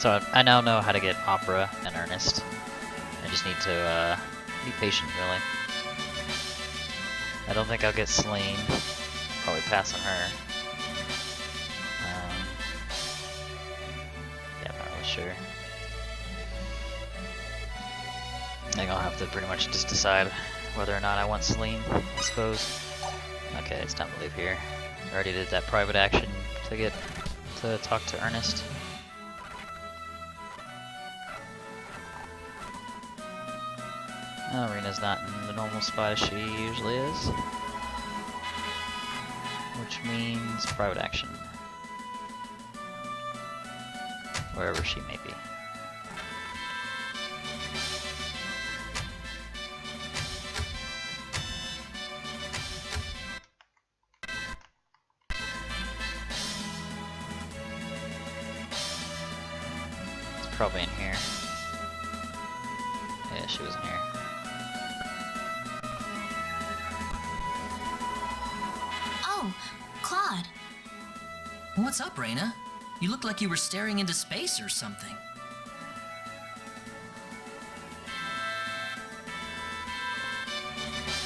So I now know how to get Opera and Ernest. I just need to be patient, really. I don't think I'll get Slain. Probably pass on her. Yeah, I'm not really sure. I think I'll have to pretty much just decide whether or not I want Celine, I suppose. Okay, it's time to leave here. I already did that private action to get to talk to Ernest. Arena's not in the normal spot as she usually is. Which means private action. Wherever she may be. It's probably in here. Yeah, she was in here. Oh, Claude. What's up, Raina? You look like you were staring into space or something.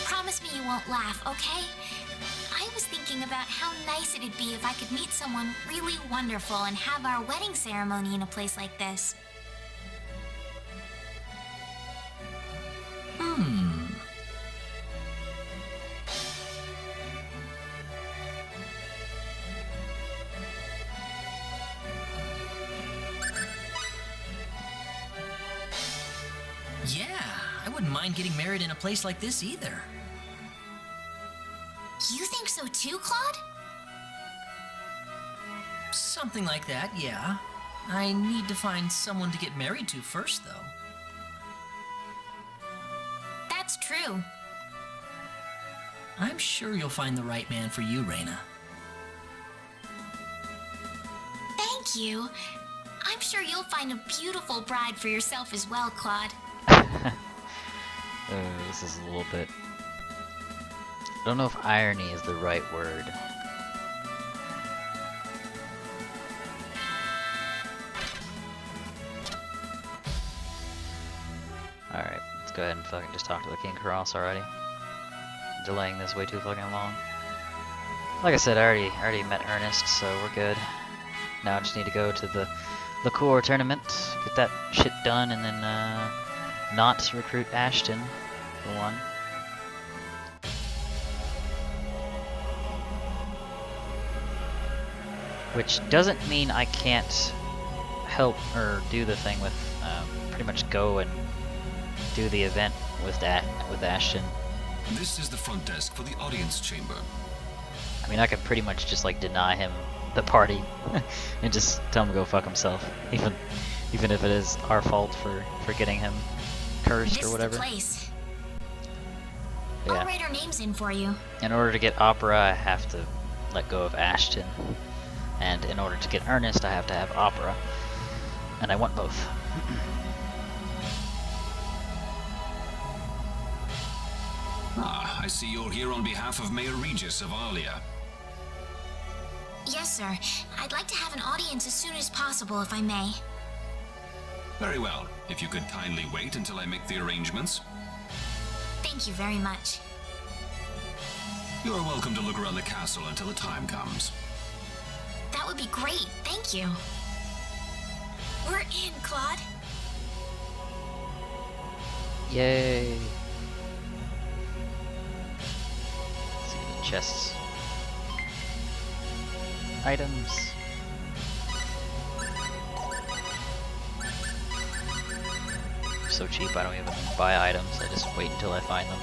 Promise me you won't laugh, okay? I was thinking about how nice it'd be if I could meet someone really wonderful and have our wedding ceremony in a place like this. Yeah, I wouldn't mind getting married in a place like this either. You think so too, Claude? Something like that, yeah. I need to find someone to get married to first, though. That's true. I'm sure you'll find the right man for you, Raina. Thank you. I'm sure you'll find a beautiful bride for yourself as well, Claude. This is a little bit... I don't know if irony is the right word. Alright, let's go ahead and fucking just talk to the King Cross already. Delaying this way too fucking long. Like I said, I already met Ernest, so we're good. Now I just need to go to the core tournament, get that shit done, and then not recruit Ashton for one. Which doesn't mean I can't help or do the thing with pretty much go and do the event with Ashton. This is the front desk for the audience chamber. I mean, I could pretty much just like deny him the party and just tell him to go fuck himself, even if it is our fault for getting him cursed or whatever. This is the place. Yeah. I'll write our names in for you. In order to get Opera, I have to let go of Ashton, and in order to get Ernest, I have to have Opera, and I want both. Ah, I see you're here on behalf of Mayor Regis of Alia. Yes, sir. I'd like to have an audience as soon as possible, if I may. Very well. If you could kindly wait until I make the arrangements. Thank you very much. You're welcome to look around the castle until the time comes. That would be great. Thank you. We're in, Claude. Yay! Let's see the chests. Items. So cheap, I don't even buy items. I just wait until I find them.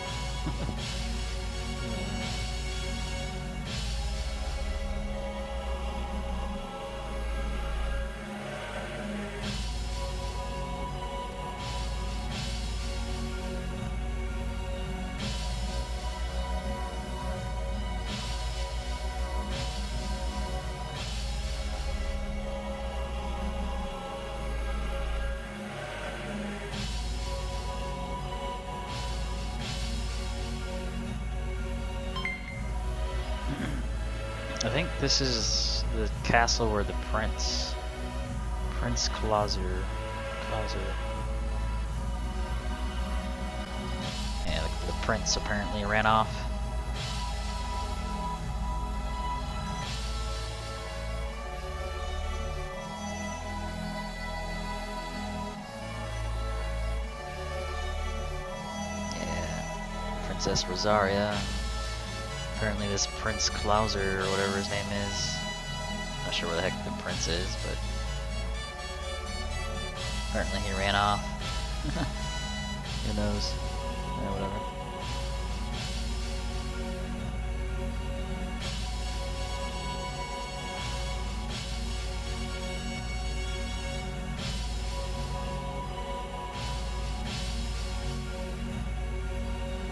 I think this is the castle where the prince Prince Claude. Yeah, the prince apparently ran off. Yeah, Princess Rosaria. Apparently this Prince Claude or whatever his name is. Not sure where the heck the prince is, but apparently he ran off. Who knows? Yeah, whatever.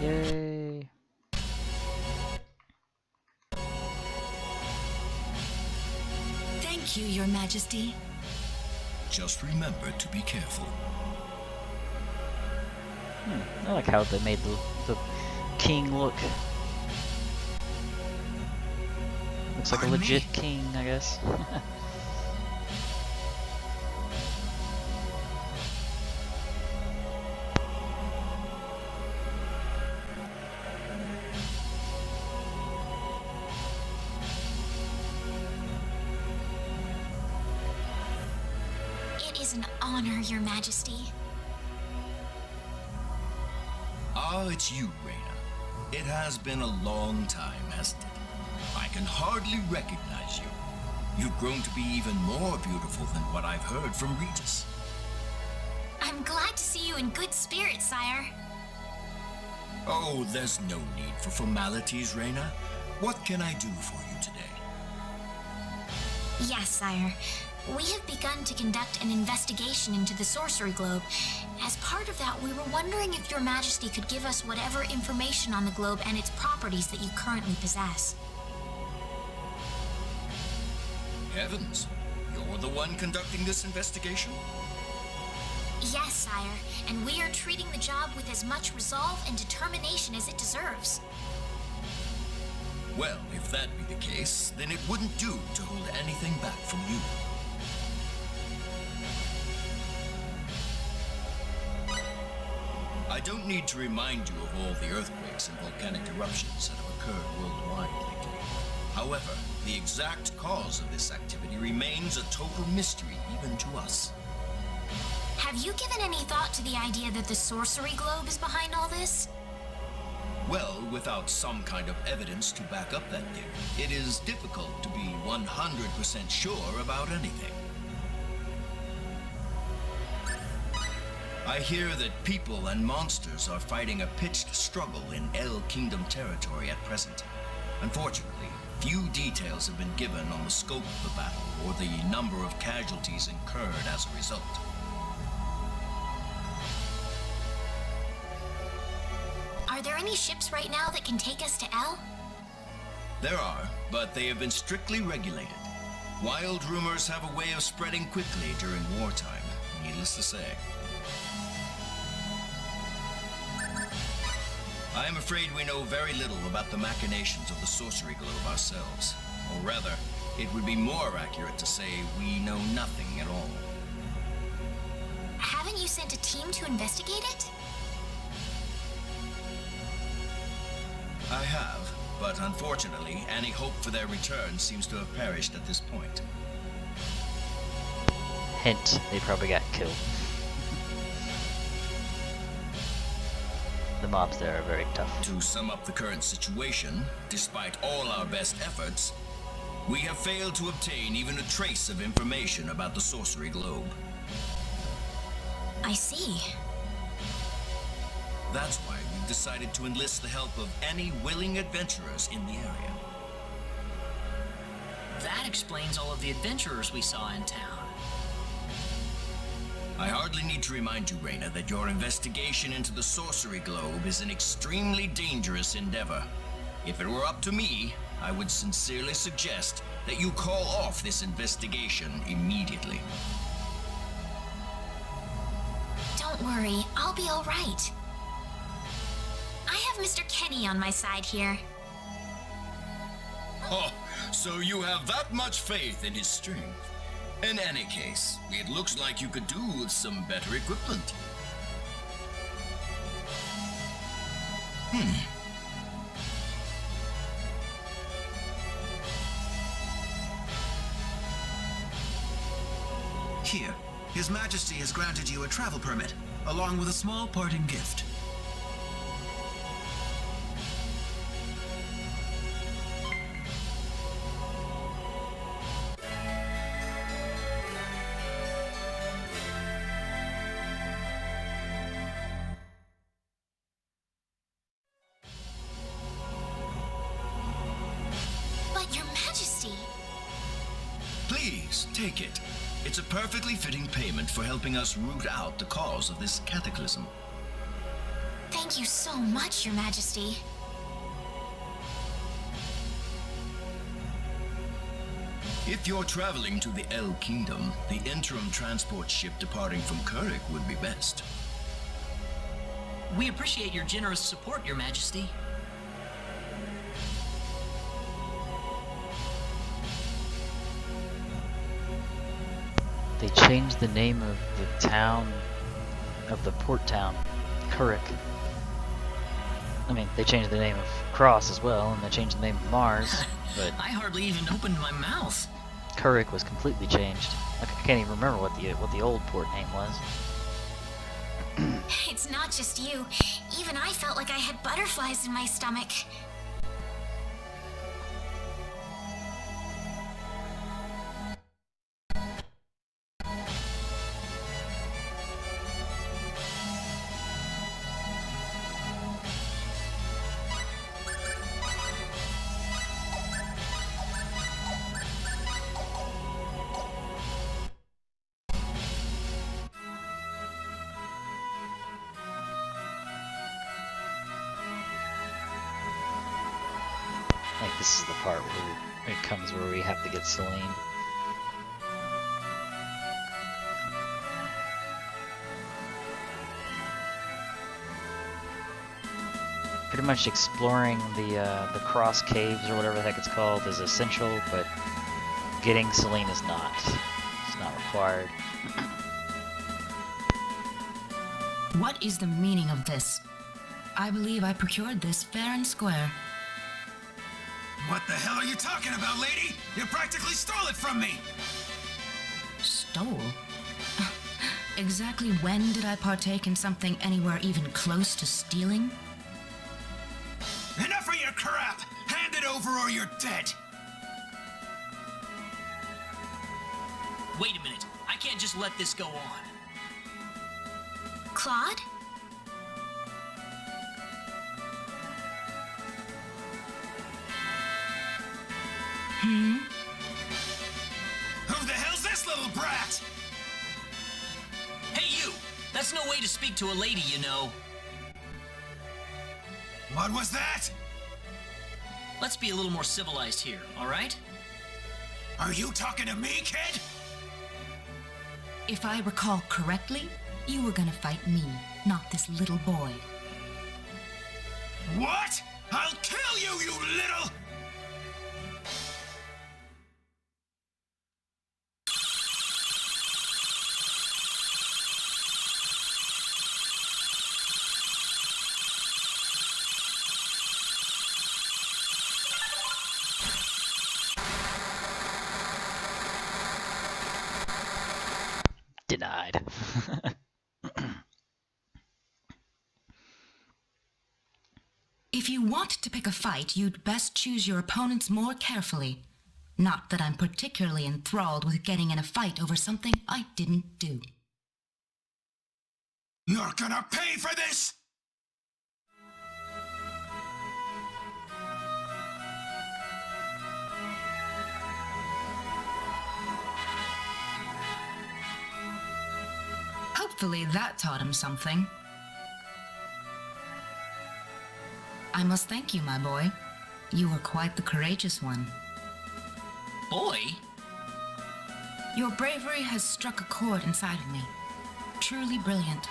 Yay! Thank you, Your Majesty. Just remember to be careful. I like how they made the king look. Looks like a Pardon legit me? king, I guess. It is an honor, Your Majesty. Ah, it's you, Reina. It has been a long time, hasn't it? I can hardly recognize you. You've grown to be even more beautiful than what I've heard from Regis. I'm glad to see you in good spirits, sire. Oh, there's no need for formalities, Reina. What can I do for you today? Yes, sire. We have begun to conduct an investigation into the sorcery globe. As part of that, we were wondering if Your Majesty could give us whatever information on the globe and its properties that you currently possess. Heavens, you're the one conducting this investigation? Yes, sire, and we are treating the job with as much resolve and determination as it deserves. Well, if that be the case, then it wouldn't do to hold anything back from you. I don't need to remind you of all the earthquakes and volcanic eruptions that have occurred worldwide lately. However, the exact cause of this activity remains a total mystery even to us. Have you given any thought to the idea that the sorcery globe is behind all this? Well, without some kind of evidence to back up that theory, it is difficult to be 100% sure about anything. I hear that people and monsters are fighting a pitched struggle in El Kingdom territory at present. Unfortunately, few details have been given on the scope of the battle or the number of casualties incurred as a result. Are there any ships right now that can take us to El? There are, but they have been strictly regulated. Wild rumors have a way of spreading quickly during wartime, needless to say. I am afraid we know very little about the machinations of the sorcery globe ourselves. Or rather, it would be more accurate to say we know nothing at all. Haven't you sent a team to investigate it? I have, but unfortunately, any hope for their return seems to have perished at this point. Hint, they probably got killed. The mobs there are very tough. To sum up the current situation, despite all our best efforts, we have failed to obtain even a trace of information about the sorcery globe. I see. That's why we've decided to enlist the help of any willing adventurers in the area. That explains all of the adventurers we saw in town. I hardly need to remind you, Reina, that your investigation into the sorcery globe is an extremely dangerous endeavor. If it were up to me, I would sincerely suggest that you call off this investigation immediately. Don't worry, I'll be all right. I have Mr. Kenny on my side here. Oh, so you have that much faith in his strength? In any case, it looks like you could do with some better equipment. Here, His Majesty has granted you a travel permit, along with a small parting gift. But Your Majesty... Please, take it. It's a perfectly fitting payment for helping us root out the cause of this cataclysm. Thank you so much, Your Majesty. If you're traveling to the El Kingdom, the interim transport ship departing from Kurik would be best. We appreciate your generous support, Your Majesty. They changed the name of the town, of the port town, Kurik. I mean, they changed the name of Cross as well, and they changed the name of Mars, but I hardly even opened my mouth. Kurik was completely changed. Like, I can't even remember what the old port name was. It's not just you. Even I felt like I had butterflies in my stomach. I think this is the part where it comes where we have to get Celine. Pretty much exploring the cross caves or whatever the heck it's called is essential, but getting Celine is not. It's not required. What is the meaning of this? I believe I procured this fair and square. What the hell are you talking about, lady? You practically stole it from me! Stole? Exactly when did I partake in something anywhere even close to stealing? Enough of your crap! Hand it over or you're dead! Wait a minute. I can't just let this go on. Claude? Who the hell's this little brat? Hey, you! That's no way to speak to a lady, you know. What was that? Let's be a little more civilized here, alright? Are you talking to me, kid? If I recall correctly, you were gonna fight me, not this little boy. What? I'll kill you, you little... Denied. If you want to pick a fight, you'd best choose your opponents more carefully. Not that I'm particularly enthralled with getting in a fight over something I didn't do. You're gonna pay for this! Hopefully that taught him something. I must thank you, my boy. You were quite the courageous one. Boy? Your bravery has struck a chord inside of me. Truly brilliant.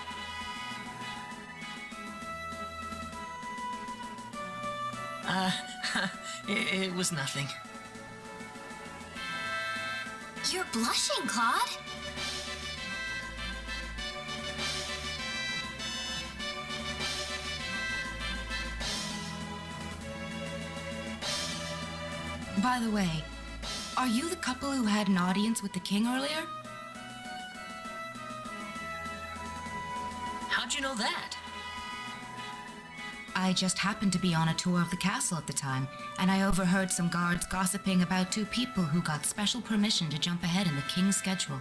It was nothing. You're blushing, Claude. By the way, are you the couple who had an audience with the king earlier? How'd you know that? I just happened to be on a tour of the castle at the time, and I overheard some guards gossiping about two people who got special permission to jump ahead in the king's schedule.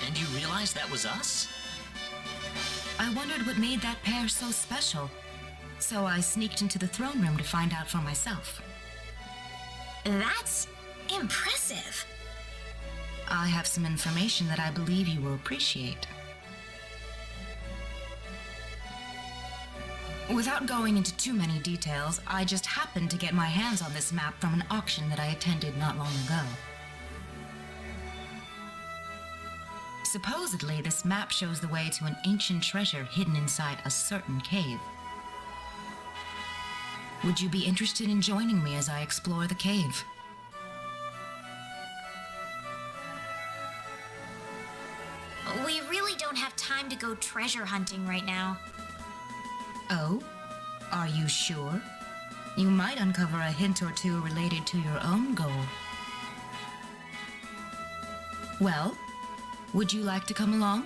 And you realized that was us? I wondered what made that pair so special, so I sneaked into the throne room to find out for myself. That's impressive. I have some information that I believe you will appreciate. Without going into too many details, I just happened to get my hands on this map from an auction that I attended not long ago. Supposedly, this map shows the way to an ancient treasure hidden inside a certain cave. Would you be interested in joining me as I explore the cave? We really don't have time to go treasure hunting right now. Oh? Are you sure? You might uncover a hint or two related to your own goal. Well, would you like to come along?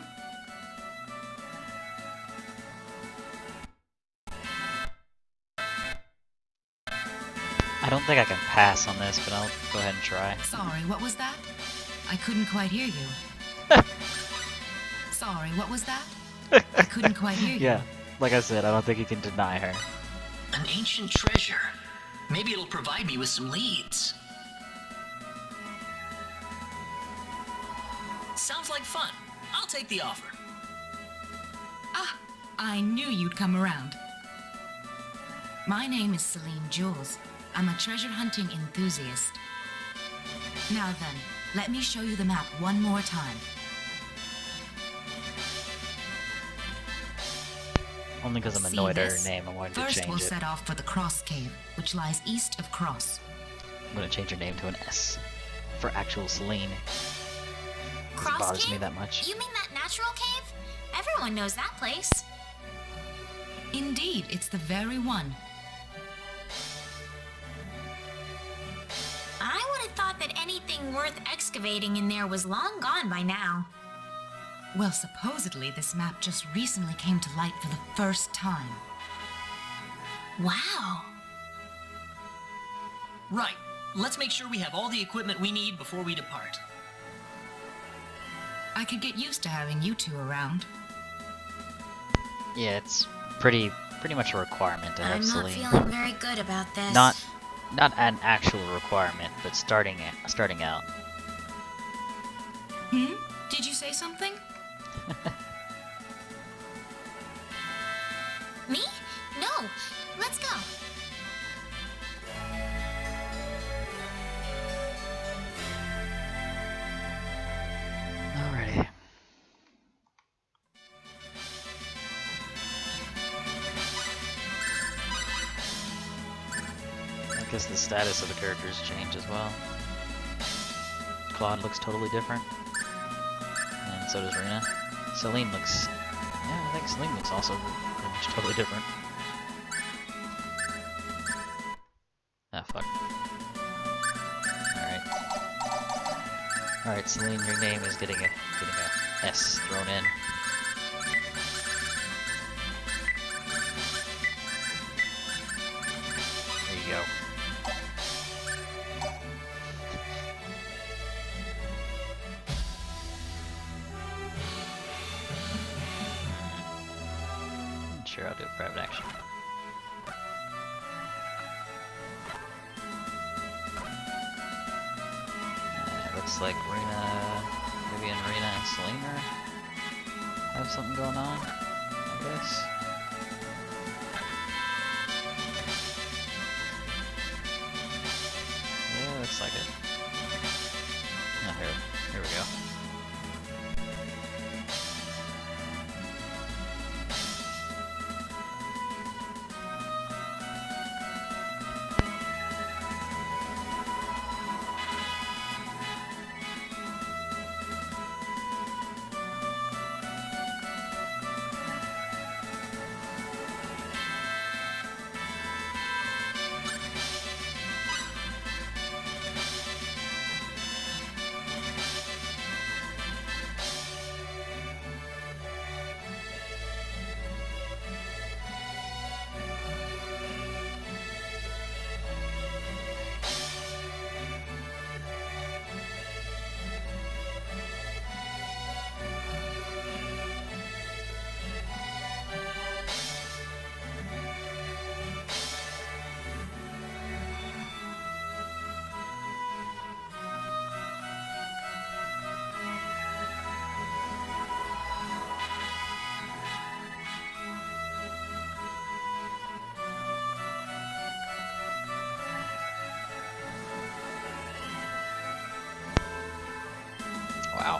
I don't think I can pass on this, but I'll go ahead and try. Sorry, what was that? I couldn't quite hear you. Sorry, what was that? I couldn't quite hear you. Yeah, like I said, I don't think you can deny her. An ancient treasure. Maybe it'll provide me with some leads. Sounds like fun. I'll take the offer. Ah, I knew you'd come around. My name is Celine Jules. I'm a treasure hunting enthusiast. Now then, let me show you the map one more time. Only because I'm See annoyed at her this? name, I wanted to First, change we'll it. set off for the Cross Cave, which lies east of Cross. I'm gonna change her name to an S for actual Celine. Cross bothers me Cave? that much. You mean that natural cave? Everyone knows that place. Indeed, it's the very one. I would have thought that anything worth excavating in there was long gone by now. Well, supposedly this map just recently came to light for the first time. Wow. Right. Let's make sure we have all the equipment we need before we depart. I could get used to having you two around. Yeah, it's pretty much a requirement to have I'm not Celine. feeling very good about this. Not an actual requirement, but starting out. Hmm? Did you say something? Me? No. Let's go. Alrighty. I guess the status of the characters change as well. Claude looks totally different. And so does Rena. Celine looks... Yeah, I think Celine looks also pretty much totally different. Ah, fuck. Alright. Alright, Celine, your name is getting a S thrown in. There you go. Sure, I'll do a private action. Looks like Rena, maybe Rena and Celine have something going on, I guess. Yeah, looks like it. Oh, here we go. Wow.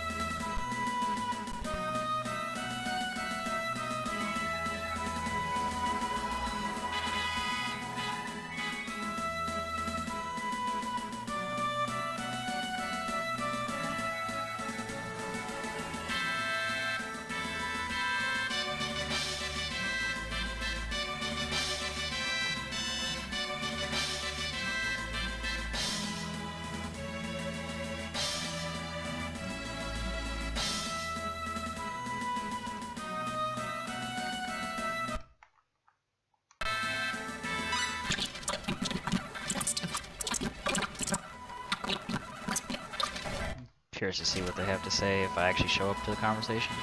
Curious to see what they have to say if I actually show up to the conversation.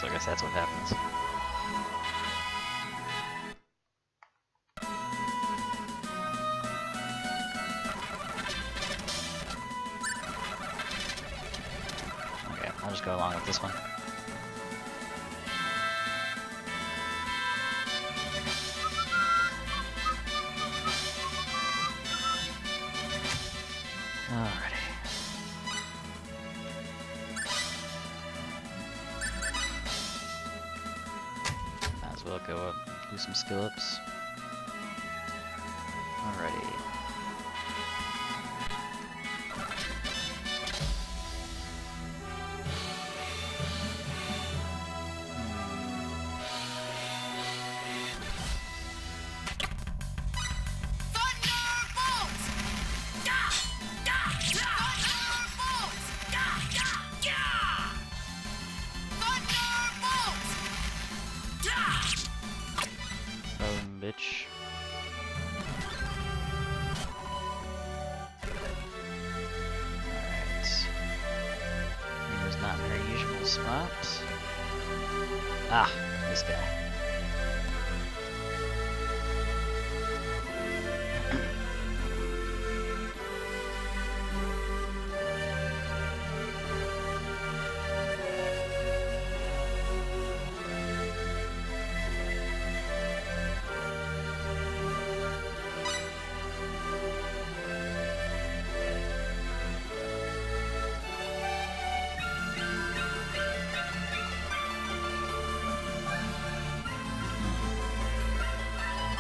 So I guess that's what happens. Okay, I'll just go along with this one. Alrighty. Might as well go up, do some skill ups. Alrighty. Bitch. Alright. Here's not in her usual spot. Ah, this guy.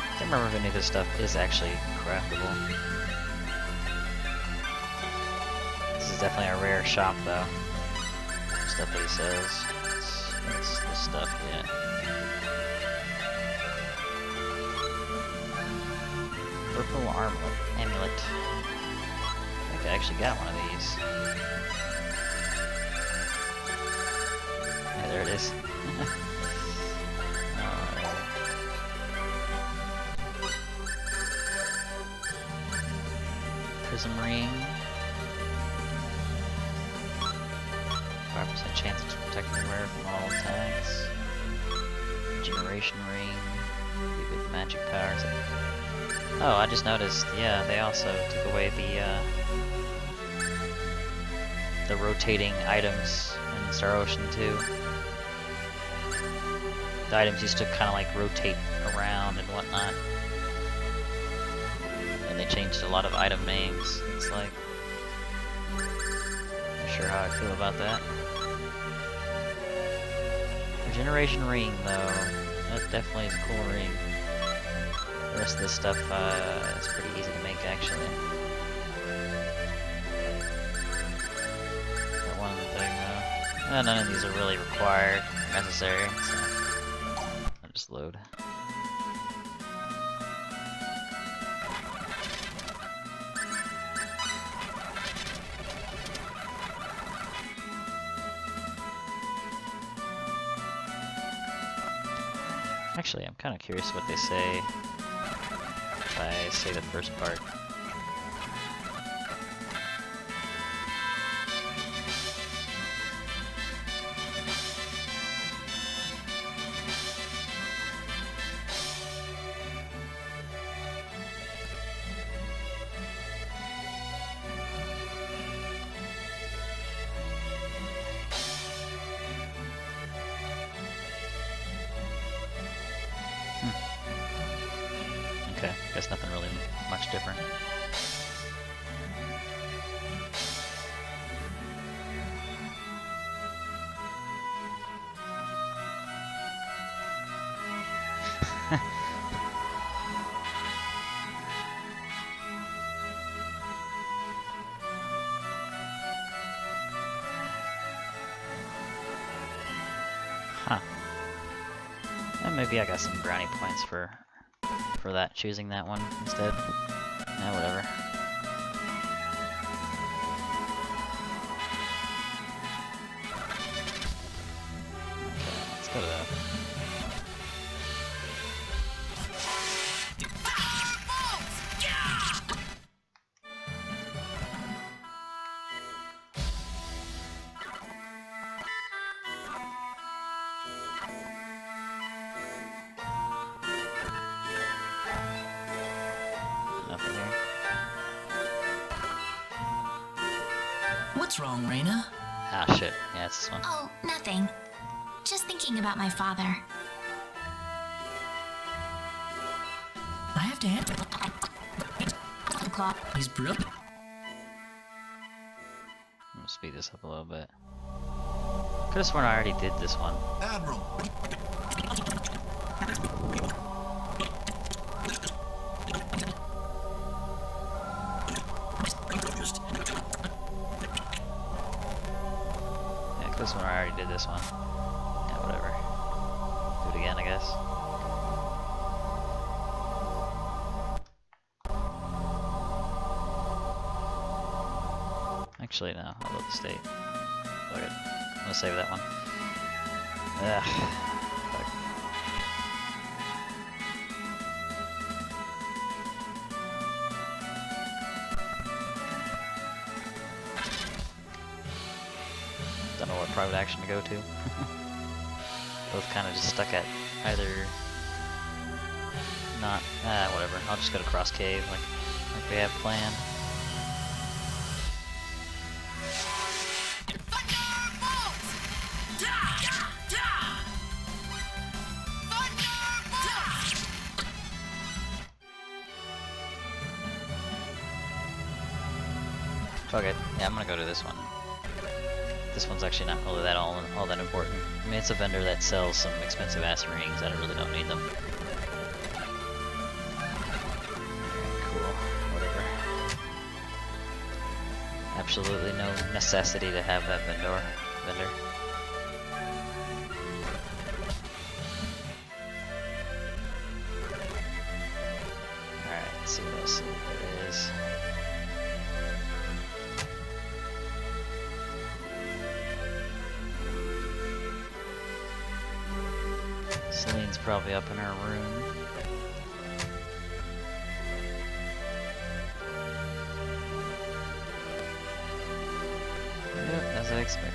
I can't remember if any of this stuff is actually craftable. This is definitely a rare shop, though. Stuff that he says. It's the stuff, yeah. Purple armlet, amulet. I think I actually got one of these. Yeah, there it is. Prism ring. 5% chance of protecting the wearer from all attacks. Generation ring. Be with magic powers. Oh, I just noticed. Yeah, they also took away the rotating items in Star Ocean 2. The items used to kind of like rotate around and whatnot. And they changed a lot of item names. It's like, not sure how I feel about that. Regeneration ring, though. That definitely is a cool ring. The rest of this stuff is pretty easy to make, actually. That one thing, none of these are really required, necessary, so I'll just load. Actually, I'm kind of curious what they say if I say the first part. Okay, guess nothing really much different. Huh. And maybe I got some brownie points for that, choosing that one instead. Yeah, whatever. Okay, let's go to that. Nothing here. What's wrong, Reina? Ah, shit. Yeah, it's this one. Oh, nothing. Just thinking about my father. I have to answer. Claude. He's brilliant. I'm gonna speed this up a little bit. Could've sworn I already did this one. Admiral, Yeah, could've sworn I already did this one. Yeah, whatever. Do it again, I guess. Actually, no. I'll load the state. Fuck it. I'm gonna save that one. Ugh. Fuck. Don't know what private action to go to. Both kind of just stuck at either not. Whatever. I'll just go to Cross Cave like we have planned. Fuck it. Yeah, I'm gonna go to this one. This one's actually not really that all that important. I mean, it's a vendor that sells some expensive ass rings. I really don't need them. Cool. Whatever. Absolutely no necessity to have that vendor. Alright, let's see what else there is. Celine's probably up in her room. Yep, as I expected.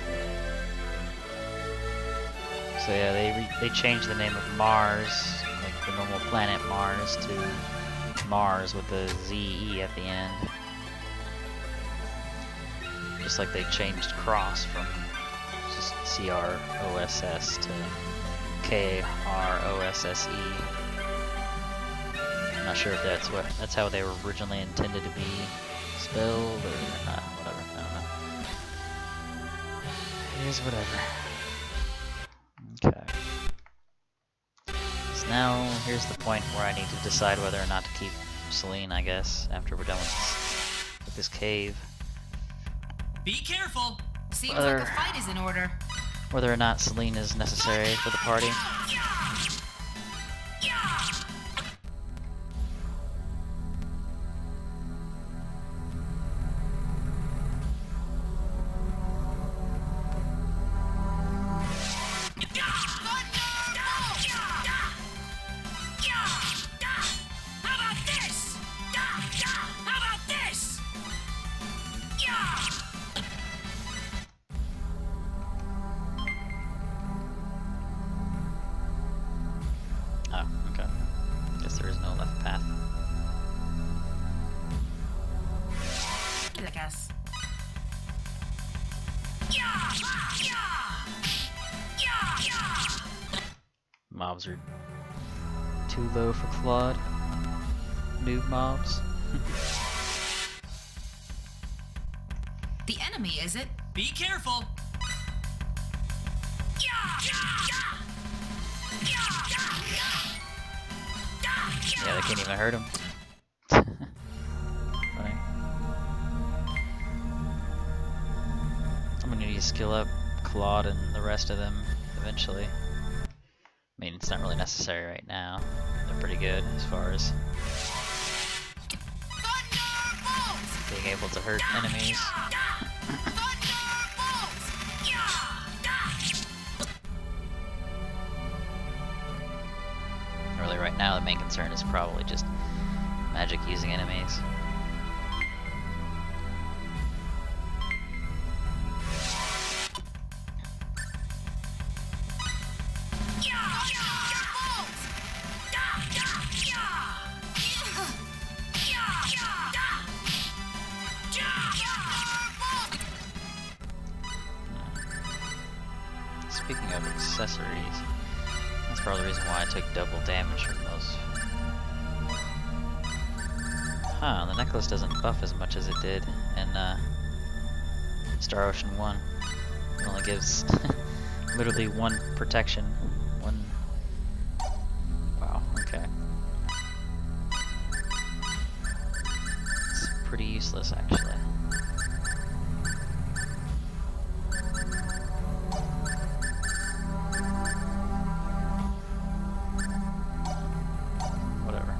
So yeah, they changed the name of Mars, like the normal planet Mars, to Mars with the Z-E at the end. Just like they changed Cross from just CROSS to Krosse. I'm not sure if that's how they were originally intended to be spelled or not. Whatever. I don't know. It is whatever. Okay. So now here's the point where I need to decide whether or not to keep Celine, I guess, after we're done with this cave. Be careful! Seems Whether- like a fight is in order. Whether or not Celine is necessary for the party. Oh, okay. Guess there is no left path. I guess. Mobs are too low for Claude. Noob mobs. The enemy, is it? Be careful! Yeah, they can't even hurt him. Funny. I'm gonna need to skill up Claude and the rest of them eventually. I mean, it's not really necessary right now. They're pretty good as far as being able to hurt enemies. Really, right now, the main concern is probably just magic using enemies. Speaking of accessories, that's probably the reason why I took double damage from those. Huh, the necklace doesn't buff as much as it did in Star Ocean 1. It only gives literally one protection. One. Wow, okay. It's pretty useless, actually. Whatever.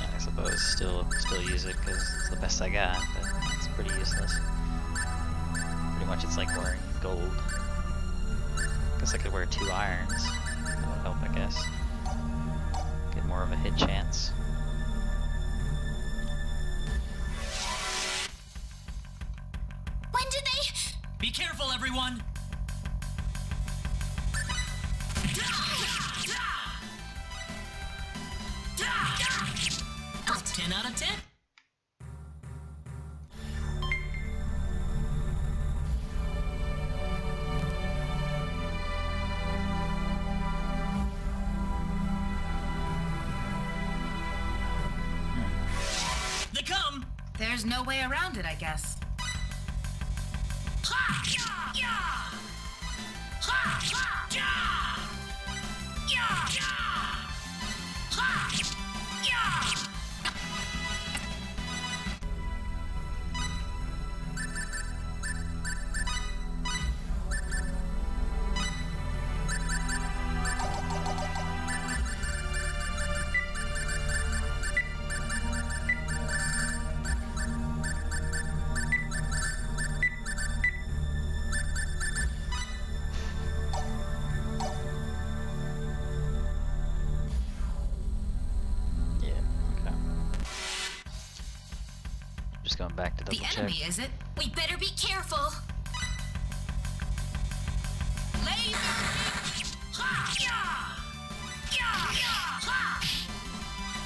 Yeah, I suppose still use it because it's the best I got, but it's pretty useless. Pretty much it's like wearing gold. Guess I could wear 2 irons. That would help, I guess. Get more of a hit chance. When did they? Be careful, everyone! 10 out of 10. They come! There's no way around it, I guess. Yeah, okay. Just going back to double The check. enemy, is it? We better be careful. Laser!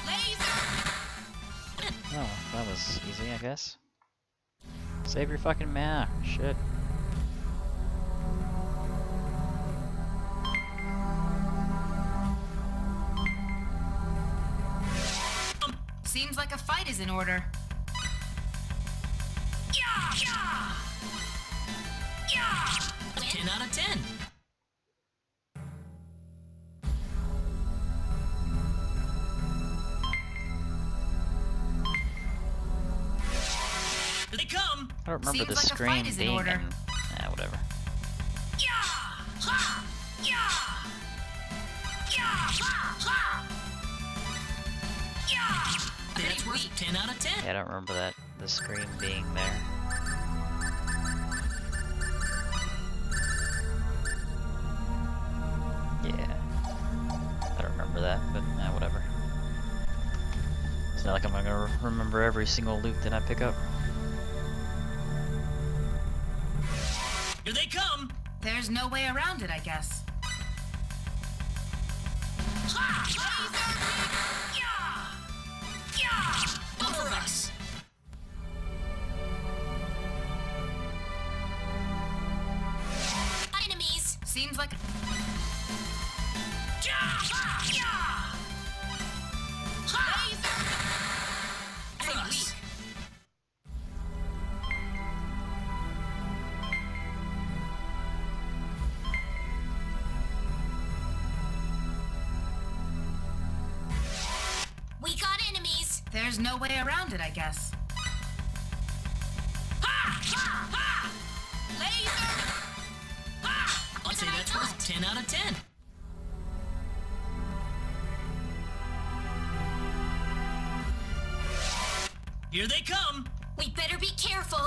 Laser! Oh, that was easy, I guess. Save your fucking mana. Shit. Seems like a fight is in order. Yeah! Yeah! Yeah! 10 out of 10. Here they come. I don't remember Seems the like a screen fight is in being order. in. Nah, whatever. Yeah! Ha! Yeah! Yeah! Ha! Ha! Yeah! That's worth 10 out of 10. Yeah, I don't remember that the screen being there. Yeah, I don't remember that, but nah, whatever. It's not like I'm gonna remember every single loot that I pick up. Here they come. There's no way around it, I guess. Ha! Yeah! Yeah! Go for us. Enemies! Seems like Yeah! Ha! Yeah! Ha! For us. We got enemies! there's no way around it, I guess. Ha! Ha! Ha! Laser! Ha! I'd say that's worth 10 out of 10. Here they come. We better be careful!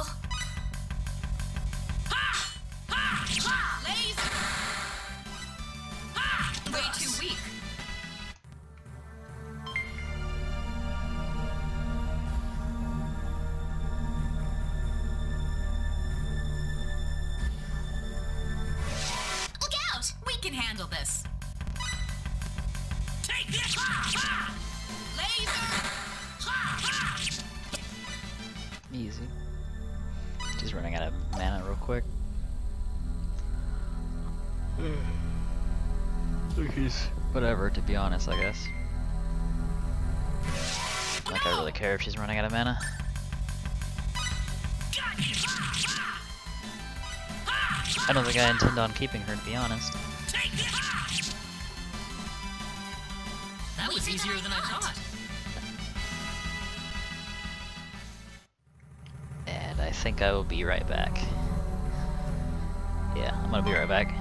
Ha! Ha! Ha! Laser! Ha! Way too weak. Look out! We can handle this. Take this! Ha! Ha! Laser! Ha! Ha! Easy. Just running out of mana real quick. Whatever, to be honest, I guess. Like I really care if she's running out of mana. Got you! Ha! Ha! I don't think I intend on keeping her, to be honest. Take this! That was easier than I thought. And I think I will be right back. Yeah, I'm gonna be right back.